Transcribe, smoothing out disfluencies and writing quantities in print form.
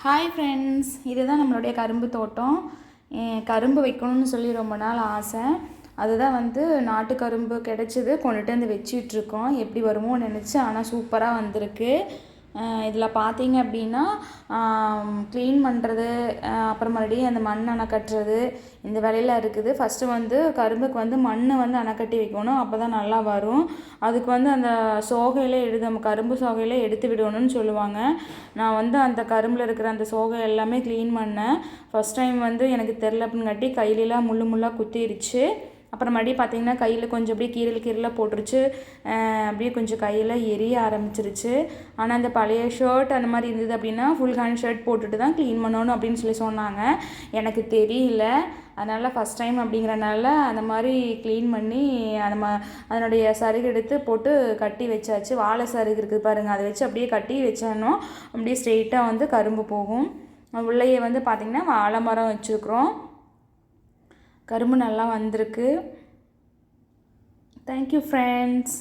Hi friends, இதுதான் நம்மளுடைய கரும்பு தோட்டம். கரும்பு வைக்கணும்னு சொல்லி ரொம்ப நாள் ஆசை. அதுதான் நாட்டு கரும்பு கிடச்சிது, கொண்டுட்டு வந்து வச்சிட்ருக்கோம். எப்படி வருமோ நினச்சி, ஆனால் சூப்பராக வந்திருக்கு. இதில் பார்த்தீங்க அப்படின்னா க்ளீன் பண்ணுறது, அப்புறம் மறுபடியும் அந்த மண் அணைக்கட்டுறது, இந்த வேலையெல்லாம் இருக்குது. ஃபஸ்ட்டு கரும்புக்கு மண் அணைக்கட்டி வைக்கணும், அப்போ தான் நல்லா வரும். அதுக்கு அந்த சோகையில் நம்ம கரும்பு சோகையில் எடுத்து விடணும்னு சொல்லுவாங்க. நான் அந்த கரும்பில் இருக்கிற அந்த சோகை எல்லாமே க்ளீன் பண்ணேன். ஃபஸ்ட் டைம் எனக்கு தெரில அப்படின்னுங்காட்டி கையிலலாம் முள்ளாக குத்திருச்சு. அப்புறம் மறுபடியும் பார்த்திங்கன்னா கையில் கொஞ்சம் அப்படியே கீரலாக போட்டுருச்சு. அப்படியே கொஞ்சம் கையில் எரிய ஆரம்பிச்சிருச்சு. ஆனால் அந்த பழைய ஷர்ட் அந்த மாதிரி இருந்தது அப்படின்னா ஃபுல் ஹேண்ட் ஷர்ட் போட்டுட்டு தான் க்ளீன் பண்ணணும் அப்படின்னு சொல்லி சொன்னாங்க. எனக்கு தெரியல, அதனால் ஃபஸ்ட் டைம் அப்படிங்கிறனால அந்த மாதிரி க்ளீன் பண்ணி அதனுடைய சருகு எடுத்து போட்டு கட்டி வச்சாச்சு. வாழை சருகு இருக்குது பாருங்கள், அதை வச்சு அப்படியே கட்டி வச்சோன்னா அப்படியே ஸ்ட்ரெயிட்டாக கரும்பு போகும். உள்ளேயே பார்த்திங்கன்னா வாழை மரம் வச்சுருக்குறோம். கரும்பு நல்லா வந்திருக்கு. Thank you friends.